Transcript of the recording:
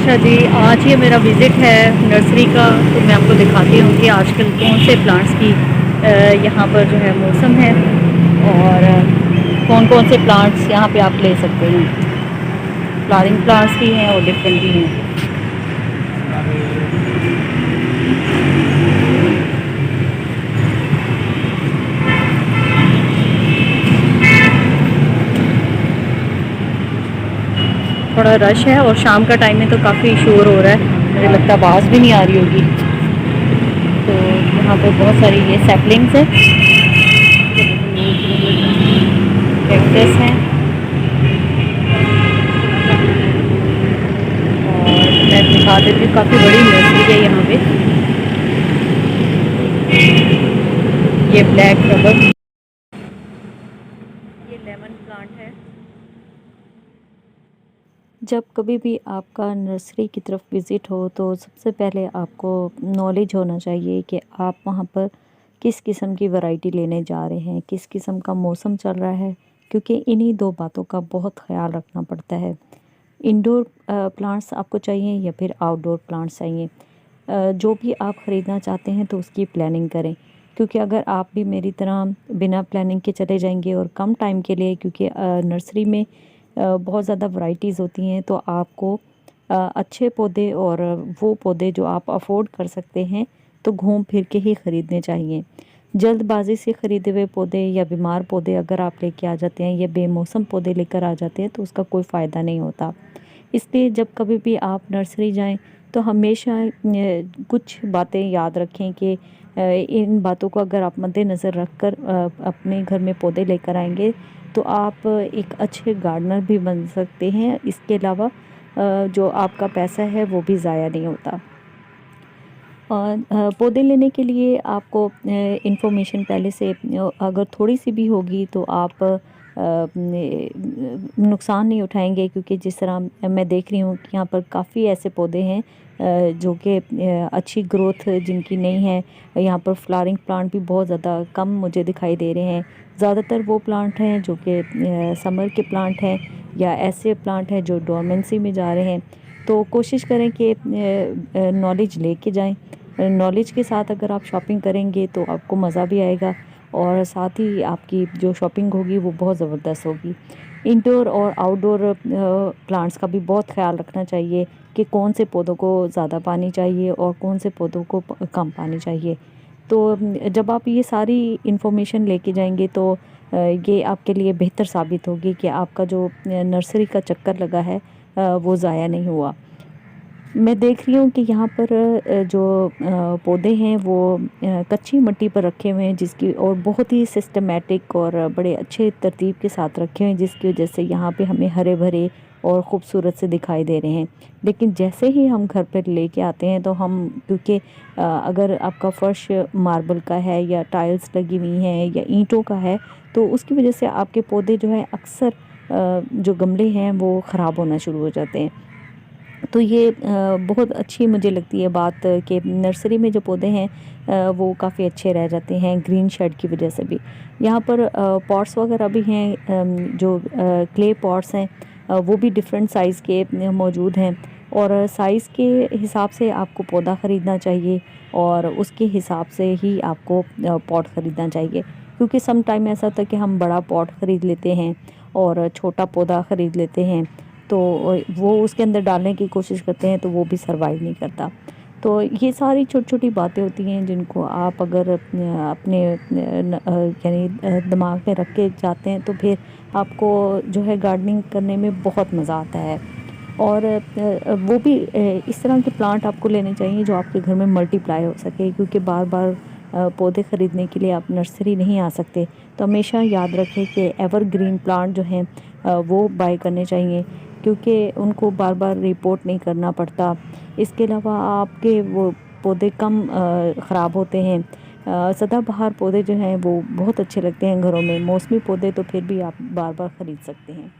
अच्छा जी, आज ये मेरा विज़िट है नर्सरी का। तो मैं आपको दिखाती हूँ कि आजकल कौन से प्लांट्स की यहाँ पर जो है मौसम है, और कौन कौन से प्लांट्स यहाँ पे आप ले सकते हैं। फ्लावरिंग प्लांट्स भी हैं और डिफरेंट भी हैं। थोड़ा रश है और शाम का टाइम में तो काफ़ी शोर हो रहा है, मुझे लगता है आवाज़ भी नहीं आ रही होगी। तो यहाँ पर बहुत सारी ये सैपलिंग्स हैं, कैक्टस हैं, और मैं दिखा देती हूँ, काफ़ी बड़ी नर्सरी है यहाँ पे। ये ब्लैक रबर, ये लेमन प्लांट है। जब कभी भी आपका नर्सरी की तरफ विज़िट हो तो सबसे पहले आपको नॉलेज होना चाहिए कि आप वहाँ पर किस किस्म की वैरायटी लेने जा रहे हैं, किस किस्म का मौसम चल रहा है, क्योंकि इन्हीं दो बातों का बहुत ख्याल रखना पड़ता है। इंडोर प्लांट्स आपको चाहिए या फिर आउटडोर प्लांट्स चाहिए, जो भी आप ख़रीदना चाहते हैं तो उसकी प्लानिंग करें। क्योंकि अगर आप भी मेरी तरह बिना प्लानिंग के चले जाएंगे और कम टाइम के लिए, क्योंकि नर्सरी में बहुत ज़्यादा वैरायटीज़ होती हैं, तो आपको अच्छे पौधे और वो पौधे जो आप अफोर्ड कर सकते हैं तो घूम फिर के ही ख़रीदने चाहिए। जल्दबाजी से ख़रीदे हुए पौधे या बीमार पौधे अगर आप लेके आ जाते हैं या बेमौसम पौधे लेकर आ जाते हैं तो उसका कोई फ़ायदा नहीं होता। इसलिए जब कभी भी आप नर्सरी जाएं तो हमेशा कुछ बातें याद रखें कि इन बातों को अगर आप मद्देनज़र रख कर अपने घर में पौधे लेकर आएंगे तो आप एक अच्छे गार्डनर भी बन सकते हैं। इसके अलावा जो आपका पैसा है वो भी ज़ाया नहीं होता। और पौधे लेने के लिए आपको इन्फॉर्मेशन पहले से अगर थोड़ी सी भी होगी तो आप नुकसान नहीं उठाएंगे, क्योंकि जिस तरह मैं देख रही हूँ कि यहाँ पर काफ़ी ऐसे पौधे हैं जो कि अच्छी ग्रोथ जिनकी नहीं है। यहाँ पर फ्लावरिंग प्लांट भी बहुत ज़्यादा कम मुझे दिखाई दे रहे हैं। ज़्यादातर वो प्लांट हैं जो कि समर के प्लांट हैं या ऐसे प्लांट हैं जो डोरमेंसी में जा रहे हैं। तो कोशिश करें कि नॉलेज लेके जाएं। नॉलेज के साथ अगर आप शॉपिंग करेंगे तो आपको मज़ा भी आएगा और साथ ही आपकी जो शॉपिंग होगी वो बहुत ज़बरदस्त होगी। इंडोर और आउटडोर प्लांट्स का भी बहुत ख्याल रखना चाहिए कि कौन से पौधों को ज़्यादा पानी चाहिए और कौन से पौधों को कम पानी चाहिए। तो जब आप ये सारी इन्फॉर्मेशन लेके जाएंगे तो ये आपके लिए बेहतर साबित होगी कि आपका जो नर्सरी का चक्कर लगा है वो ज़ाया नहीं हुआ। मैं देख रही हूँ कि यहाँ पर जो पौधे हैं वो कच्ची मिट्टी पर रखे हुए हैं, जिसकी और बहुत ही सिस्टमेटिक और बड़े अच्छे तरतीब के साथ रखे हुए हैं, जिसकी वजह से यहाँ पे हमें हरे भरे और ख़ूबसूरत से दिखाई दे रहे हैं। लेकिन जैसे ही हम घर पर लेके आते हैं तो हम, क्योंकि अगर आपका फ़र्श मार्बल का है या टाइल्स लगी हुई हैं या ईंटों का है, तो उसकी वजह से आपके पौधे जो हैं अक्सर जो गमले हैं वो ख़राब होना शुरू हो जाते हैं। तो ये बहुत अच्छी मुझे लगती है बात कि नर्सरी में जो पौधे हैं वो काफ़ी अच्छे रह जाते हैं ग्रीन शेड की वजह से भी। यहाँ पर पॉट्स वगैरह भी हैं, जो क्ले पॉट्स हैं वो भी डिफरेंट साइज़ के मौजूद हैं, और साइज़ के हिसाब से आपको पौधा ख़रीदना चाहिए और उसके हिसाब से ही आपको पॉट ख़रीदना चाहिए। क्योंकि सम टाइम ऐसा होता है कि हम बड़ा पॉट ख़रीद लेते हैं और छोटा पौधा ख़रीद लेते हैं, तो वो उसके अंदर डालने की कोशिश करते हैं तो वो भी सर्वाइव नहीं करता। तो ये सारी छोटी-छोटी बातें होती हैं जिनको आप अगर अपने यानी दिमाग में रख के जाते हैं तो फिर आपको जो है गार्डनिंग करने में बहुत मज़ा आता है। और वो भी इस तरह के प्लांट आपको लेने चाहिए जो आपके घर में मल्टीप्लाई हो सके, क्योंकि बार-बार पौधे ख़रीदने के लिए आप नर्सरी नहीं आ सकते। तो हमेशा याद रखें कि एवरग्रीन प्लांट जो हैं वो बाय करने चाहिए, क्योंकि उनको बार-बार रिपोर्ट नहीं करना पड़ता। इसके अलावा आपके वो पौधे कम ख़राब होते हैं। सदाबहार पौधे जो हैं वो बहुत अच्छे लगते हैं घरों में। मौसमी पौधे तो फिर भी आप बार-बार ख़रीद सकते हैं।